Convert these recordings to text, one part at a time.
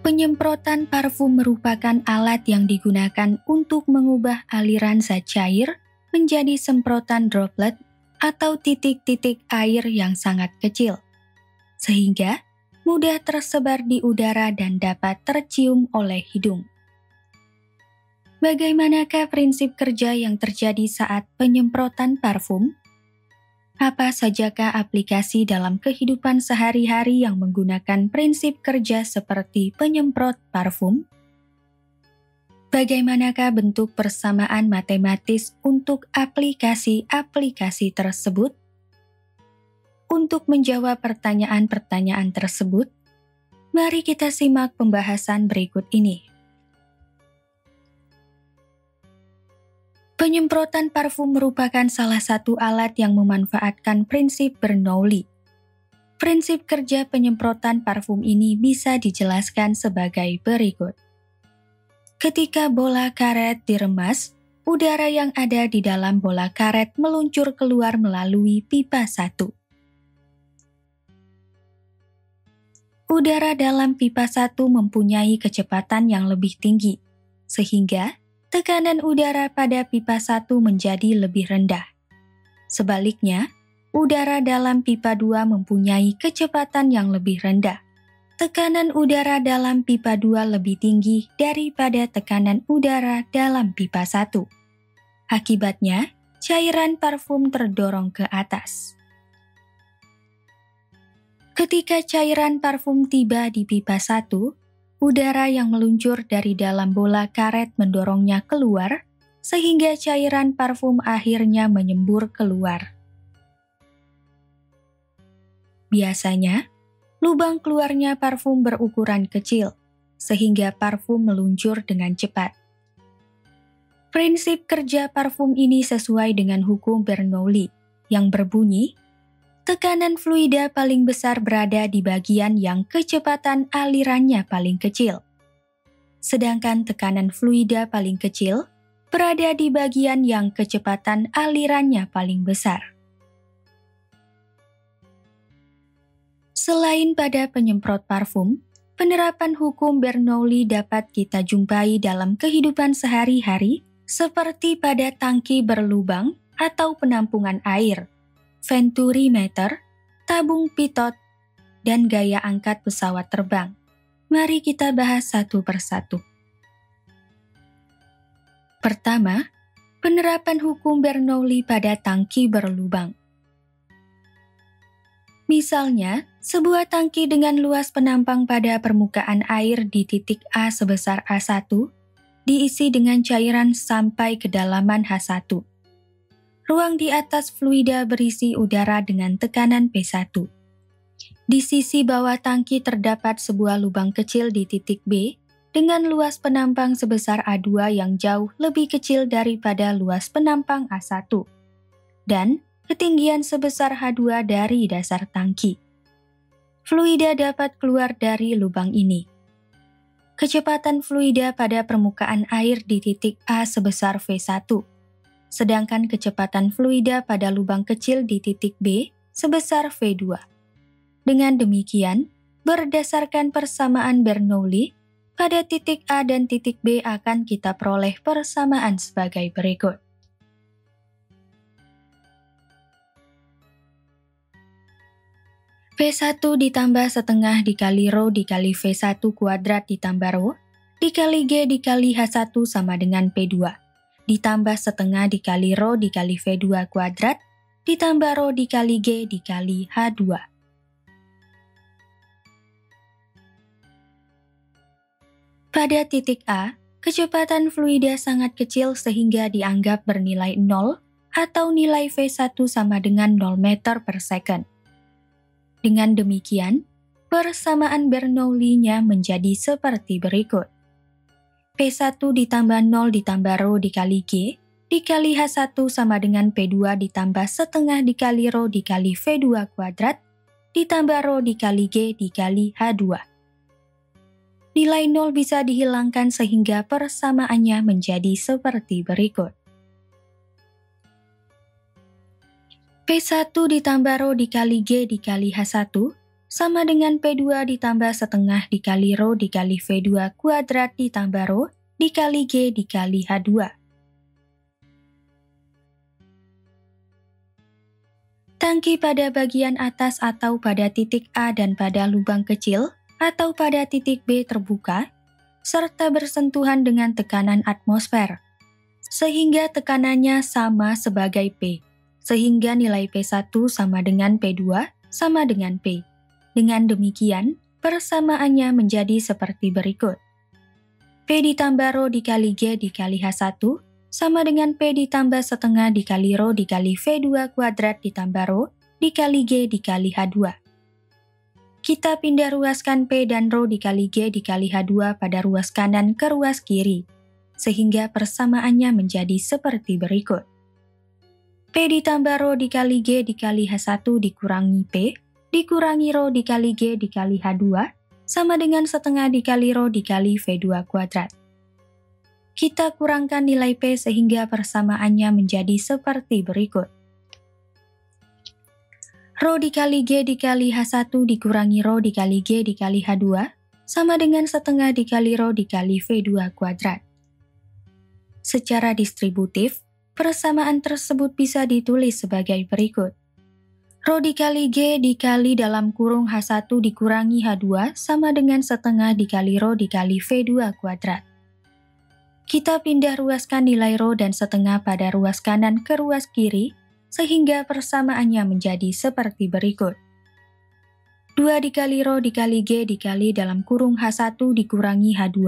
Penyemprotan parfum merupakan alat yang digunakan untuk mengubah aliran zat cair menjadi semprotan droplet atau titik-titik air yang sangat kecil, sehingga mudah tersebar di udara dan dapat tercium oleh hidung. Bagaimanakah prinsip kerja yang terjadi saat penyemprotan parfum? Apa sajakah aplikasi dalam kehidupan sehari-hari yang menggunakan prinsip kerja seperti penyemprot parfum? Bagaimanakah bentuk persamaan matematis untuk aplikasi-aplikasi tersebut? Untuk menjawab pertanyaan-pertanyaan tersebut, mari kita simak pembahasan berikut ini. Penyemprotan parfum merupakan salah satu alat yang memanfaatkan prinsip Bernoulli. Prinsip kerja penyemprotan parfum ini bisa dijelaskan sebagai berikut. Ketika bola karet diremas, udara yang ada di dalam bola karet meluncur keluar melalui pipa 1. Udara dalam pipa 1 mempunyai kecepatan yang lebih tinggi, sehingga tekanan udara pada pipa 1 menjadi lebih rendah. Sebaliknya, udara dalam pipa 2 mempunyai kecepatan yang lebih rendah. Tekanan udara dalam pipa 2 lebih tinggi daripada tekanan udara dalam pipa 1. Akibatnya, cairan parfum terdorong ke atas. Ketika cairan parfum tiba di pipa 1, udara yang meluncur dari dalam bola karet mendorongnya keluar, sehingga cairan parfum akhirnya menyembur keluar. Biasanya, lubang keluarnya parfum berukuran kecil, sehingga parfum meluncur dengan cepat. Prinsip kerja parfum ini sesuai dengan hukum Bernoulli, yang berbunyi, tekanan fluida paling besar berada di bagian yang kecepatan alirannya paling kecil. Sedangkan tekanan fluida paling kecil berada di bagian yang kecepatan alirannya paling besar. Selain pada penyemprot parfum, penerapan hukum Bernoulli dapat kita jumpai dalam kehidupan sehari-hari seperti pada tangki berlubang atau penampungan air, venturimeter, tabung pitot, dan gaya angkat pesawat terbang. Mari kita bahas satu persatu. Pertama, penerapan hukum Bernoulli pada tangki berlubang. Misalnya, sebuah tangki dengan luas penampang pada permukaan air di titik A sebesar A1 diisi dengan cairan sampai kedalaman H1. Ruang di atas fluida berisi udara dengan tekanan P1. Di sisi bawah tangki terdapat sebuah lubang kecil di titik B dengan luas penampang sebesar A2 yang jauh lebih kecil daripada luas penampang A1 dan ketinggian sebesar H2 dari dasar tangki. Fluida dapat keluar dari lubang ini. Kecepatan fluida pada permukaan air di titik A sebesar V1. Sedangkan kecepatan fluida pada lubang kecil di titik B sebesar V2. Dengan demikian, berdasarkan persamaan Bernoulli, pada titik A dan titik B akan kita peroleh persamaan sebagai berikut. V1 ditambah setengah dikali Rho dikali V1 kuadrat ditambah Rho dikali G dikali H1 sama dengan P2. Ditambah setengah dikali Rho dikali V2 kuadrat, ditambah Rho dikali G dikali H2. Pada titik A, kecepatan fluida sangat kecil sehingga dianggap bernilai 0 atau nilai V1 sama dengan 0 meter per second. Dengan demikian, persamaan Bernoulli-nya menjadi seperti berikut. P1 ditambah 0 ditambah Rho dikali G dikali H1 sama dengan P2 ditambah setengah dikali Rho dikali V2 kuadrat ditambah Rho dikali G dikali H2. Nilai 0 bisa dihilangkan sehingga persamaannya menjadi seperti berikut. P1 ditambah Rho dikali G dikali H1 sama dengan P2 ditambah setengah dikali Rho dikali V2 kuadrat ditambah Rho dikali G dikali H2. Tangki pada bagian atas atau pada titik A dan pada lubang kecil atau pada titik B terbuka, serta bersentuhan dengan tekanan atmosfer, sehingga tekanannya sama sebagai P, sehingga nilai P1 sama dengan P2 sama dengan P. Dengan demikian, persamaannya menjadi seperti berikut. P ditambah Rho dikali G dikali H1 sama dengan P ditambah setengah dikali Rho dikali V2 kuadrat ditambah Rho dikali G dikali H2. Kita pindah ruaskan P dan Rho dikali G dikali H2 pada ruas kanan ke ruas kiri, sehingga persamaannya menjadi seperti berikut. P ditambah Rho dikali G dikali H1 dikurangi P, dikurangi Rho dikali G dikali H2, sama dengan setengah dikali Rho dikali V2 kuadrat. Kita kurangkan nilai P sehingga persamaannya menjadi seperti berikut. Rho dikali G dikali H1 dikurangi Rho dikali G dikali H2 sama dengan setengah dikali Rho dikali V2 kuadrat. Secara distributif, persamaan tersebut bisa ditulis sebagai berikut. Rho dikali G dikali dalam kurung H1 dikurangi H2 sama dengan setengah dikali Rho dikali V2 kuadrat. Kita pindah ruaskan nilai Rho dan setengah pada ruas kanan ke ruas kiri, sehingga persamaannya menjadi seperti berikut. 2 dikali Rho dikali G dikali dalam kurung H1 dikurangi H2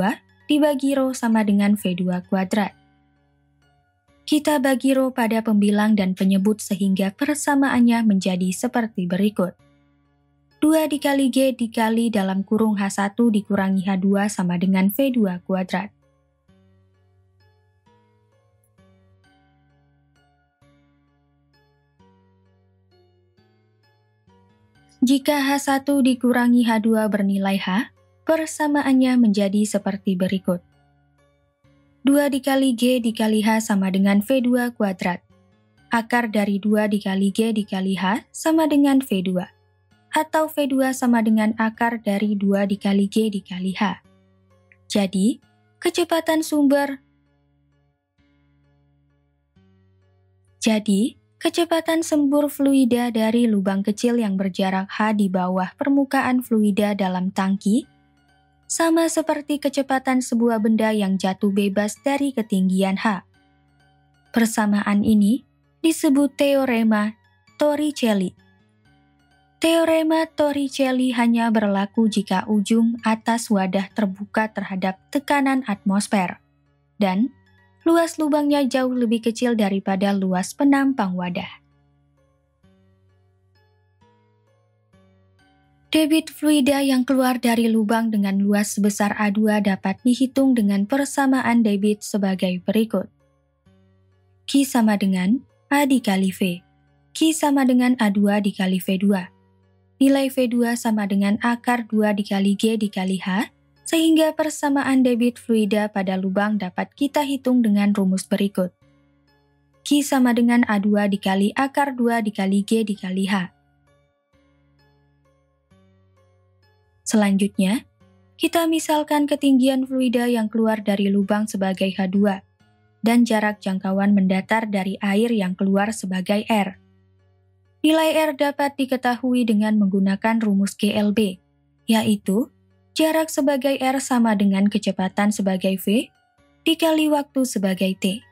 dibagi Rho sama dengan V2 kuadrat. Kita bagi Rho pada pembilang dan penyebut sehingga persamaannya menjadi seperti berikut. 2 dikali G dikali dalam kurung H1 dikurangi H2 sama dengan V2 kuadrat. Jika H1 dikurangi H2 bernilai H, persamaannya menjadi seperti berikut. 2 dikali G dikali H sama dengan V2 kuadrat. Akar dari 2 dikali G dikali H sama dengan V2. Atau V2 sama dengan akar dari 2 dikali G dikali H. Jadi, kecepatan sembur fluida dari lubang kecil yang berjarak H di bawah permukaan fluida dalam tangki sama seperti kecepatan sebuah benda yang jatuh bebas dari ketinggian H. Persamaan ini disebut teorema Torricelli. Teorema Torricelli hanya berlaku jika ujung atas wadah terbuka terhadap tekanan atmosfer dan luas lubangnya jauh lebih kecil daripada luas penampang wadah. Debit fluida yang keluar dari lubang dengan luas sebesar A2 dapat dihitung dengan persamaan debit sebagai berikut. Q sama dengan A dikali V. Q sama dengan A2 dikali V2. Nilai V2 sama dengan akar 2 dikali G dikali H, sehingga persamaan debit fluida pada lubang dapat kita hitung dengan rumus berikut. Q sama dengan A2 dikali akar 2 dikali G dikali H. Selanjutnya, kita misalkan ketinggian fluida yang keluar dari lubang sebagai H2 dan jarak jangkauan mendatar dari air yang keluar sebagai R. Nilai R dapat diketahui dengan menggunakan rumus GLB, yaitu jarak sebagai R sama dengan kecepatan sebagai V dikali waktu sebagai T.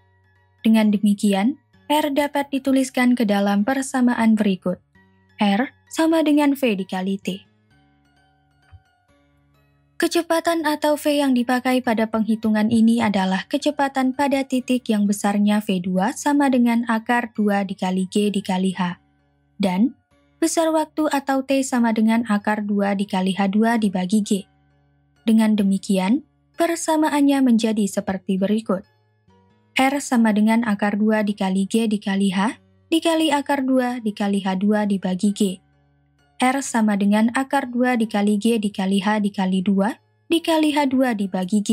Dengan demikian, R dapat dituliskan ke dalam persamaan berikut. R sama dengan V dikali T. Kecepatan atau V yang dipakai pada penghitungan ini adalah kecepatan pada titik yang besarnya V2 sama dengan akar 2 dikali G dikali H. Dan besar waktu atau T sama dengan akar 2 dikali H2 dibagi G. Dengan demikian, persamaannya menjadi seperti berikut. R sama dengan akar 2 dikali G dikali H dikali akar 2 dikali H2 dibagi G. R sama dengan akar 2 dikali G dikali H dikali 2 dikali H2 dibagi G.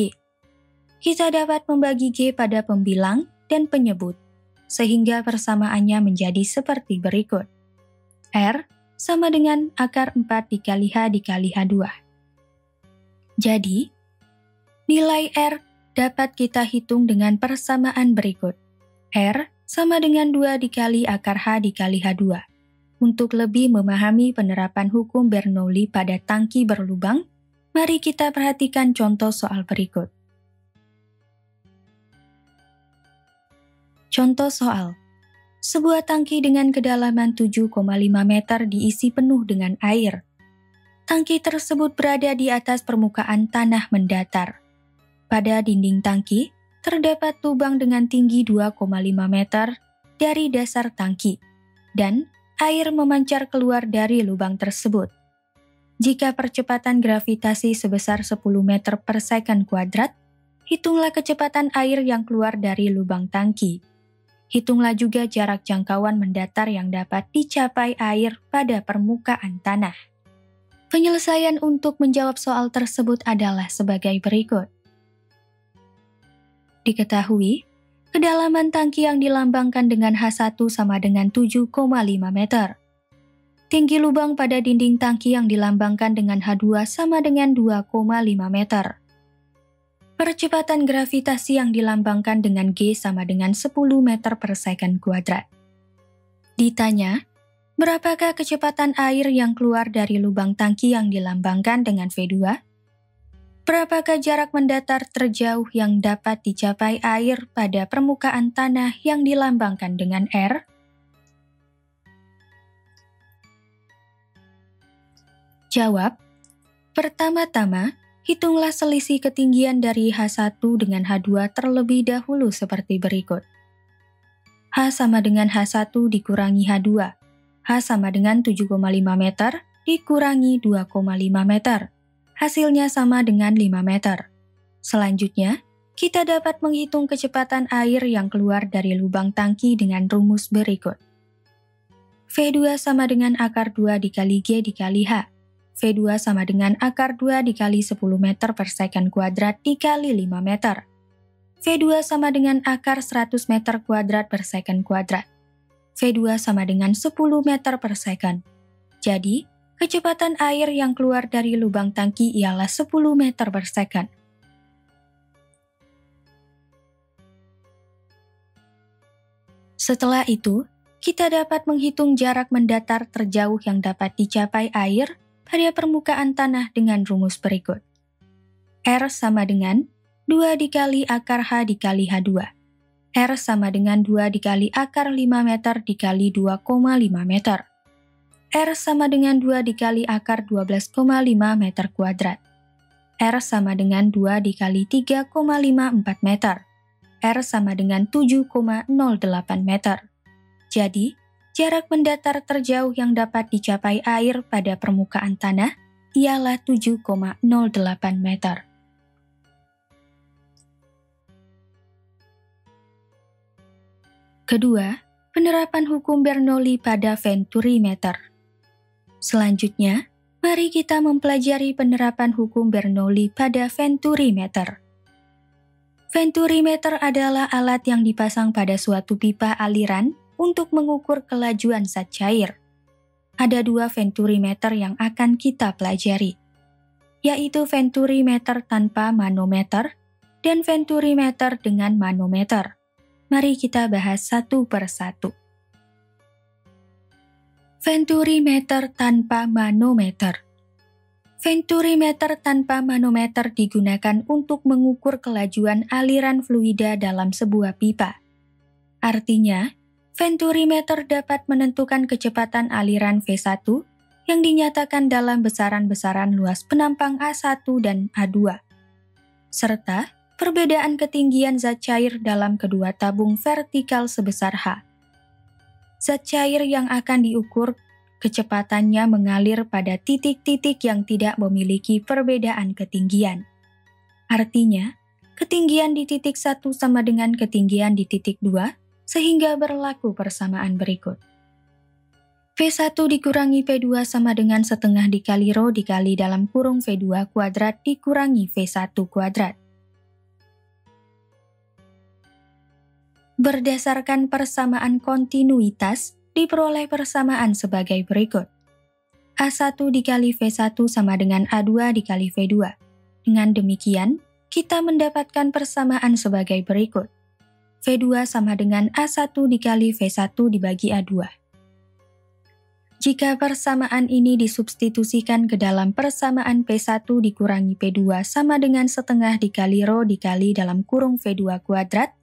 Kita dapat membagi G pada pembilang dan penyebut, sehingga persamaannya menjadi seperti berikut. R sama dengan akar 4 dikali H dikali H2. Jadi, nilai R dapat kita hitung dengan persamaan berikut. R sama dengan 2 dikali akar H dikali H2. Untuk lebih memahami penerapan hukum Bernoulli pada tangki berlubang, mari kita perhatikan contoh soal berikut. Contoh soal. Sebuah tangki dengan kedalaman 7,5 meter diisi penuh dengan air. Tangki tersebut berada di atas permukaan tanah mendatar. Pada dinding tangki, terdapat lubang dengan tinggi 2,5 meter dari dasar tangki, dan air memancar keluar dari lubang tersebut. Jika percepatan gravitasi sebesar 10 meter per second kuadrat, hitunglah kecepatan air yang keluar dari lubang tangki. Hitunglah juga jarak jangkauan mendatar yang dapat dicapai air pada permukaan tanah. Penyelesaian untuk menjawab soal tersebut adalah sebagai berikut. Diketahui, kedalaman tangki yang dilambangkan dengan H1 sama dengan 7,5 meter. Tinggi lubang pada dinding tangki yang dilambangkan dengan H2 sama dengan 2,5 meter. Percepatan gravitasi yang dilambangkan dengan G sama dengan 10 meter per second kuadrat. Ditanya, berapakah kecepatan air yang keluar dari lubang tangki yang dilambangkan dengan V2? Berapakah jarak mendatar terjauh yang dapat dicapai air pada permukaan tanah yang dilambangkan dengan R? Jawab, pertama-tama, hitunglah selisih ketinggian dari H1 dengan H2 terlebih dahulu seperti berikut. H sama dengan H1 dikurangi H2. H sama dengan 7,5 meter dikurangi 2,5 meter. Hasilnya sama dengan 5 meter. Selanjutnya, kita dapat menghitung kecepatan air yang keluar dari lubang tangki dengan rumus berikut. V2 sama dengan akar 2 dikali G dikali H. V2 sama dengan akar 2 dikali 10 meter per second kuadrat dikali 5 meter. V2 sama dengan akar 100 meter kuadrat per second kuadrat. V2 sama dengan 10 meter per second. Jadi, kecepatan air yang keluar dari lubang tangki ialah 10 meter per second. Setelah itu, kita dapat menghitung jarak mendatar terjauh yang dapat dicapai air pada permukaan tanah dengan rumus berikut. R sama dengan 2 dikali akar H dikali H2. R sama dengan 2 dikali akar 5 meter dikali 2,5 meter. R sama dengan 2 dikali akar 12,5 meter kuadrat. R sama dengan 2 dikali 3,54 meter. R sama dengan 7,08 meter. Jadi, jarak mendatar terjauh yang dapat dicapai air pada permukaan tanah ialah 7,08 meter. Kedua, penerapan hukum Bernoulli pada Venturi-meter. Selanjutnya, mari kita mempelajari penerapan hukum Bernoulli pada Venturi-meter. Venturi-meter adalah alat yang dipasang pada suatu pipa aliran untuk mengukur kelajuan zat cair. Ada 2 Venturi-meter yang akan kita pelajari, yaitu Venturi-meter tanpa manometer dan Venturi-meter dengan manometer. Mari kita bahas satu per satu. Venturi-meter tanpa manometer. Venturi-meter tanpa manometer digunakan untuk mengukur kelajuan aliran fluida dalam sebuah pipa. Artinya, Venturi-meter dapat menentukan kecepatan aliran V1 yang dinyatakan dalam besaran-besaran luas penampang A1 dan A2, serta perbedaan ketinggian zat cair dalam kedua tabung vertikal sebesar H. Zat cair yang akan diukur kecepatannya mengalir pada titik-titik yang tidak memiliki perbedaan ketinggian. Artinya, ketinggian di titik 1 sama dengan ketinggian di titik 2, sehingga berlaku persamaan berikut. V1 dikurangi V2 sama dengan setengah dikali rho dikali dalam kurung V2 kuadrat dikurangi V1 kuadrat. Berdasarkan persamaan kontinuitas, diperoleh persamaan sebagai berikut. A1 dikali V1 sama dengan A2 dikali V2. Dengan demikian, kita mendapatkan persamaan sebagai berikut. V2 sama dengan A1 dikali V1 dibagi A2. Jika persamaan ini disubstitusikan ke dalam persamaan P1 dikurangi P2 sama dengan setengah dikali rho dikali dalam kurung V2 kuadrat,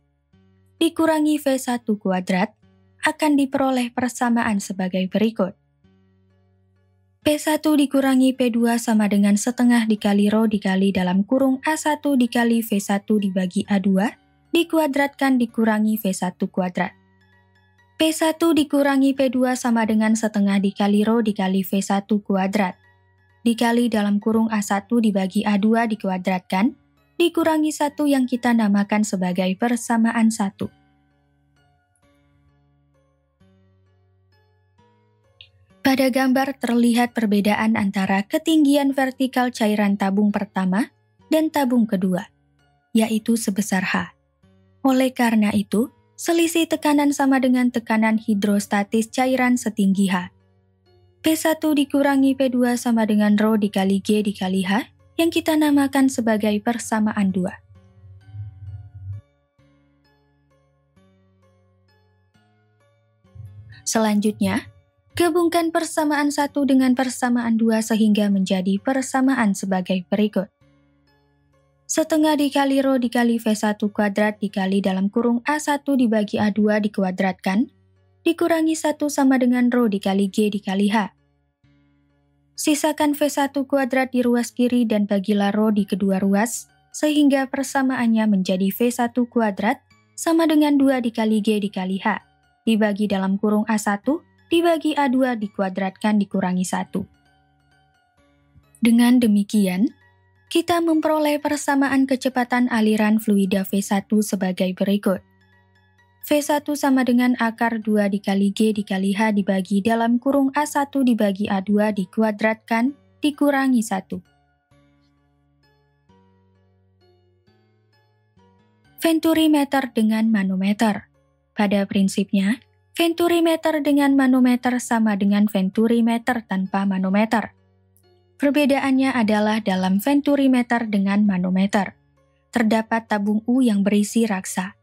dikurangi V1 kuadrat, akan diperoleh persamaan sebagai berikut. P1 dikurangi P2 sama dengan setengah dikali rho dikali dalam kurung A1 dikali V1 dibagi A2, dikuadratkan dikurangi V1 kuadrat. P1 dikurangi P2 sama dengan setengah dikali rho dikali V1 kuadrat, dikali dalam kurung A1 dibagi A2 dikuadratkan, dikurangi 1 yang kita namakan sebagai persamaan 1. Pada gambar terlihat perbedaan antara ketinggian vertikal cairan tabung pertama dan tabung kedua, yaitu sebesar H. Oleh karena itu, selisih tekanan sama dengan tekanan hidrostatis cairan setinggi H. P1 dikurangi P2 sama dengan rho dikali G dikali H, yang kita namakan sebagai persamaan 2. Selanjutnya, gabungkan persamaan 1 dengan persamaan 2 sehingga menjadi persamaan sebagai berikut. Setengah dikali rho dikali V1 kuadrat dikali dalam kurung A1 dibagi A2 dikuadratkan, dikurangi 1 sama dengan rho dikali G dikali H. Sisakan V1 kuadrat di ruas kiri dan bagilah rho di kedua ruas, sehingga persamaannya menjadi V1 kuadrat sama dengan 2 dikali G dikali H, dibagi dalam kurung A1, dibagi A2 dikuadratkan dikurangi 1. Dengan demikian, kita memperoleh persamaan kecepatan aliran fluida V1 sebagai berikut. V1 sama dengan akar 2 dikali G dikali H dibagi dalam kurung A1 dibagi A2 dikuadratkan dikurangi 1. Venturimeter dengan manometer. Pada prinsipnya, venturimeter dengan manometer sama dengan venturimeter tanpa manometer. Perbedaannya adalah dalam venturimeter dengan manometer, terdapat tabung U yang berisi raksa.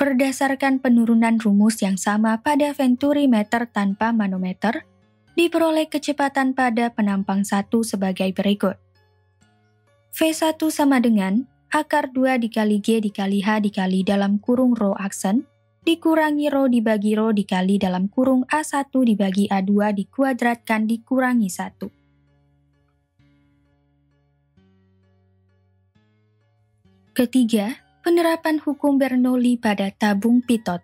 Berdasarkan penurunan rumus yang sama pada venturimeter tanpa manometer, diperoleh kecepatan pada penampang 1 sebagai berikut. V1 sama dengan akar 2 dikali G dikali H dikali dalam kurung rho aksen, dikurangi rho dibagi rho dikali dalam kurung A1 dibagi A2 dikuadratkan dikurangi 1. Ketiga, penerapan hukum Bernoulli pada tabung pitot.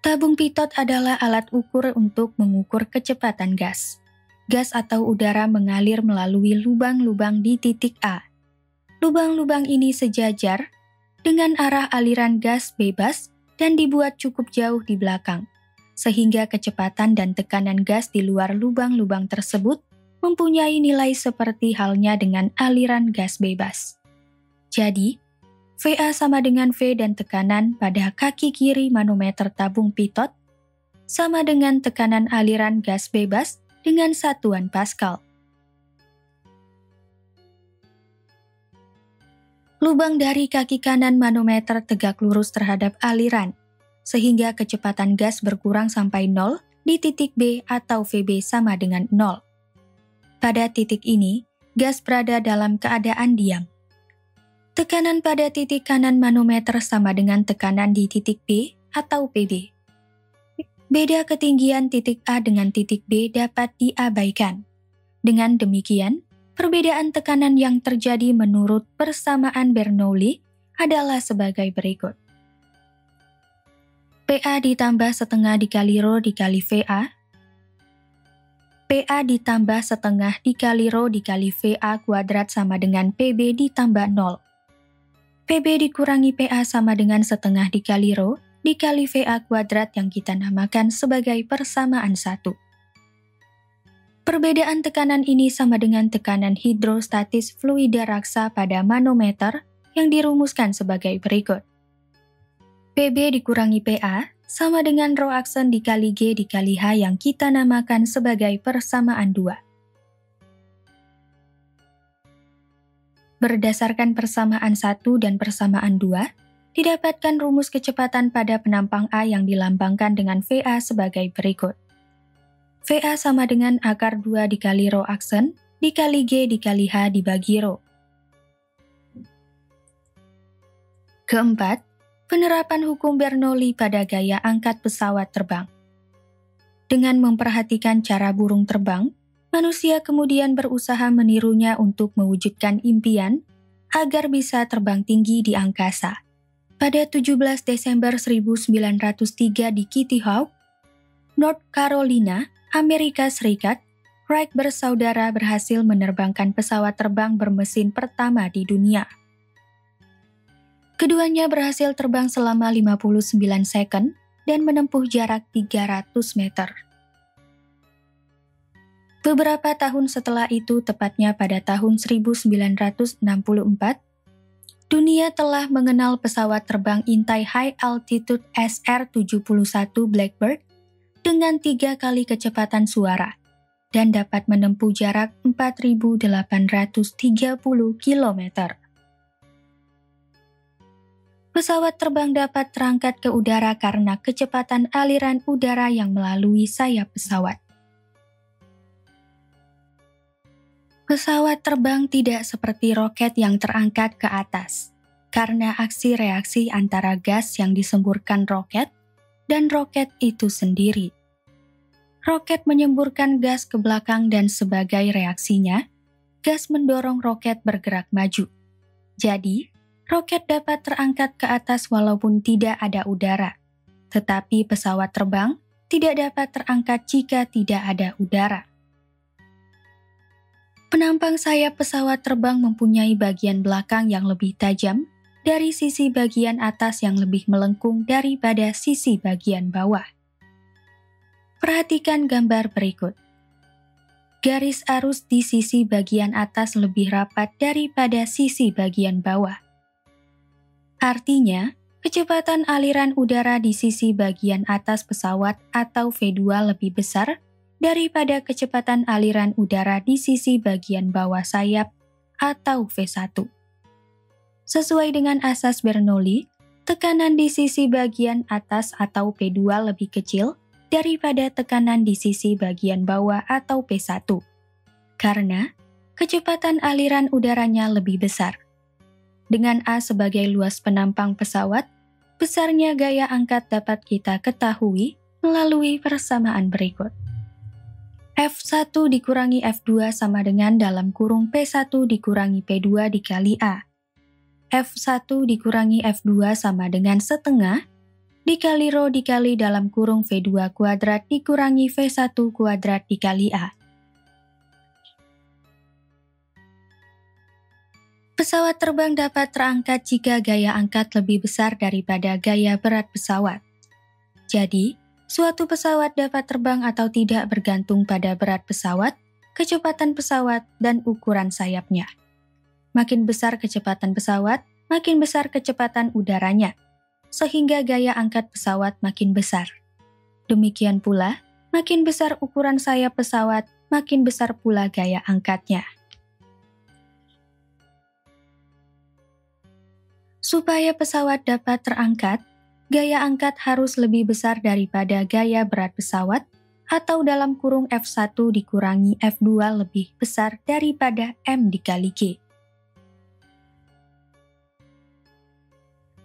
Tabung pitot adalah alat ukur untuk mengukur kecepatan gas. Gas atau udara mengalir melalui lubang-lubang di titik A. Lubang-lubang ini sejajar dengan arah aliran gas bebas dan dibuat cukup jauh di belakang, sehingga kecepatan dan tekanan gas di luar lubang-lubang tersebut mempunyai nilai seperti halnya dengan aliran gas bebas. Jadi, VA sama dengan V dan tekanan pada kaki kiri manometer tabung pitot sama dengan tekanan aliran gas bebas dengan satuan Pascal. Lubang dari kaki kanan manometer tegak lurus terhadap aliran, sehingga kecepatan gas berkurang sampai 0 di titik B atau VB sama dengan 0. Pada titik ini, gas berada dalam keadaan diam. Tekanan pada titik kanan manometer sama dengan tekanan di titik B atau PB. Beda ketinggian titik A dengan titik B dapat diabaikan. Dengan demikian, perbedaan tekanan yang terjadi menurut persamaan Bernoulli adalah sebagai berikut. PA ditambah setengah dikali rho dikali VA. PA ditambah setengah dikali rho dikali VA kuadrat sama dengan PB ditambah 0. PB dikurangi PA sama dengan setengah dikali rho dikali VA kuadrat yang kita namakan sebagai persamaan 1. Perbedaan tekanan ini sama dengan tekanan hidrostatis fluida raksa pada manometer yang dirumuskan sebagai berikut. PB dikurangi PA sama dengan rho aksen dikali G dikali H yang kita namakan sebagai persamaan 2. Berdasarkan persamaan 1 dan persamaan 2, didapatkan rumus kecepatan pada penampang A yang dilambangkan dengan VA sebagai berikut. VA sama dengan akar 2 dikali rho aksen dikali G dikali H dibagi rho. Keempat, penerapan hukum Bernoulli pada gaya angkat pesawat terbang. Dengan memperhatikan cara burung terbang, manusia kemudian berusaha menirunya untuk mewujudkan impian agar bisa terbang tinggi di angkasa. Pada 17 Desember 1903 di Kitty Hawk, North Carolina, Amerika Serikat, Wright bersaudara berhasil menerbangkan pesawat terbang bermesin pertama di dunia. Keduanya berhasil terbang selama 59 second dan menempuh jarak 300 meter. Beberapa tahun setelah itu, tepatnya pada tahun 1964, dunia telah mengenal pesawat terbang intai High Altitude SR-71 Blackbird dengan 3 kali kecepatan suara dan dapat menempuh jarak 4.830 km. Pesawat terbang dapat terangkat ke udara karena kecepatan aliran udara yang melalui sayap pesawat. Pesawat terbang tidak seperti roket yang terangkat ke atas, karena aksi reaksi antara gas yang disemburkan roket dan roket itu sendiri. Roket menyemburkan gas ke belakang dan sebagai reaksinya, gas mendorong roket bergerak maju. Jadi, roket dapat terangkat ke atas walaupun tidak ada udara, tetapi pesawat terbang tidak dapat terangkat jika tidak ada udara. Penampang sayap pesawat terbang mempunyai bagian belakang yang lebih tajam dari sisi bagian atas yang lebih melengkung daripada sisi bagian bawah. Perhatikan gambar berikut. Garis arus di sisi bagian atas lebih rapat daripada sisi bagian bawah. Artinya, kecepatan aliran udara di sisi bagian atas pesawat atau V2 lebih besar daripada kecepatan aliran udara di sisi bagian bawah sayap atau V1. Sesuai dengan asas Bernoulli, tekanan di sisi bagian atas atau P2 lebih kecil daripada tekanan di sisi bagian bawah atau P1, karena kecepatan aliran udaranya lebih besar. Dengan A sebagai luas penampang pesawat, besarnya gaya angkat dapat kita ketahui melalui persamaan berikut. F1 dikurangi F2 sama dengan dalam kurung P1 dikurangi P2 dikali A. F1 dikurangi F2 sama dengan setengah dikali rho dikali dalam kurung V2 kuadrat dikurangi V1 kuadrat dikali A. Pesawat terbang dapat terangkat jika gaya angkat lebih besar daripada gaya berat pesawat. Jadi, suatu pesawat dapat terbang atau tidak bergantung pada berat pesawat, kecepatan pesawat, dan ukuran sayapnya. Makin besar kecepatan pesawat, makin besar kecepatan udaranya, sehingga gaya angkat pesawat makin besar. Demikian pula, makin besar ukuran sayap pesawat, makin besar pula gaya angkatnya. Supaya pesawat dapat terangkat, gaya angkat harus lebih besar daripada gaya berat pesawat, atau dalam kurung F1 dikurangi F2 lebih besar daripada M dikali G.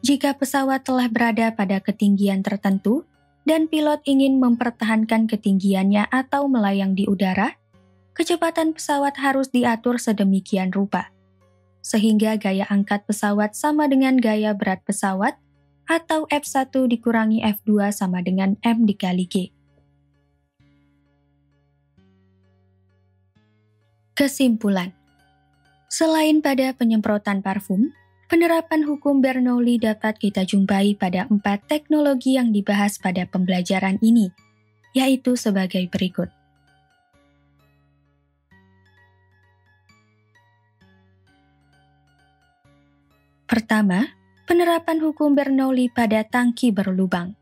Jika pesawat telah berada pada ketinggian tertentu, dan pilot ingin mempertahankan ketinggiannya atau melayang di udara, kecepatan pesawat harus diatur sedemikian rupa, sehingga gaya angkat pesawat sama dengan gaya berat pesawat, atau F1 dikurangi F2 sama dengan M dikali G. Kesimpulan. Selain pada penyemprotan parfum, penerapan hukum Bernoulli dapat kita jumpai pada 4 teknologi yang dibahas pada pembelajaran ini, yaitu sebagai berikut. Pertama, penerapan hukum Bernoulli pada tangki berlubang.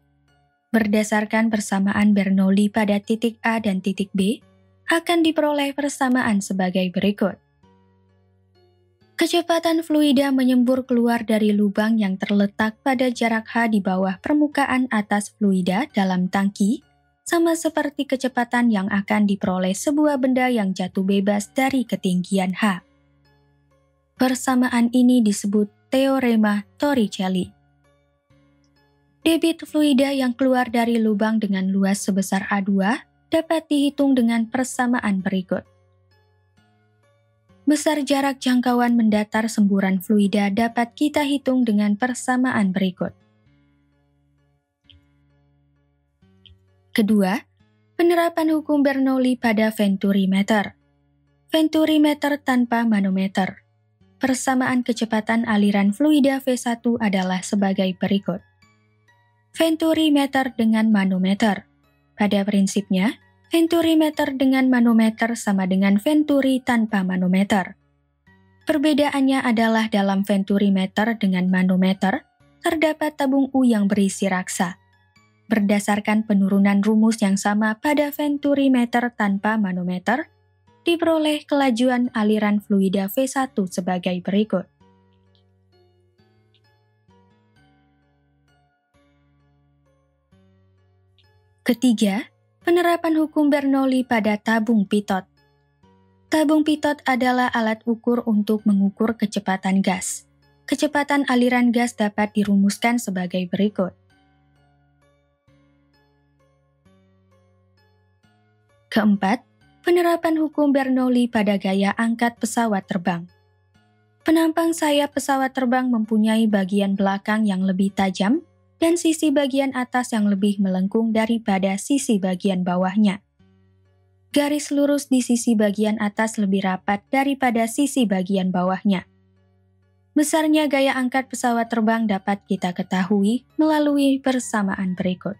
Berdasarkan persamaan Bernoulli pada titik A dan titik B, akan diperoleh persamaan sebagai berikut. Kecepatan fluida menyembur keluar dari lubang yang terletak pada jarak h di bawah permukaan atas fluida dalam tangki, sama seperti kecepatan yang akan diperoleh sebuah benda yang jatuh bebas dari ketinggian h. Persamaan ini disebut teorema Torricelli. Debit fluida yang keluar dari lubang dengan luas sebesar A2 dapat dihitung dengan persamaan berikut. Besar jarak jangkauan mendatar semburan fluida dapat kita hitung dengan persamaan berikut. Kedua, penerapan hukum Bernoulli pada venturimeter. Venturimeter tanpa manometer. Persamaan kecepatan aliran fluida V1 adalah sebagai berikut. Venturimeter dengan manometer. Pada prinsipnya, venturimeter dengan manometer sama dengan venturi tanpa manometer. Perbedaannya adalah dalam venturimeter dengan manometer, terdapat tabung U yang berisi raksa. Berdasarkan penurunan rumus yang sama pada venturimeter tanpa manometer, diperoleh kelajuan aliran fluida V1 sebagai berikut. Ketiga, penerapan hukum Bernoulli pada tabung pitot. Tabung pitot adalah alat ukur untuk mengukur kecepatan gas. Kecepatan aliran gas dapat dirumuskan sebagai berikut. Keempat, penerapan hukum Bernoulli pada gaya angkat pesawat terbang. Penampang sayap pesawat terbang mempunyai bagian belakang yang lebih tajam dan sisi bagian atas yang lebih melengkung daripada sisi bagian bawahnya. Garis lurus di sisi bagian atas lebih rapat daripada sisi bagian bawahnya. Besarnya gaya angkat pesawat terbang dapat kita ketahui melalui persamaan berikut.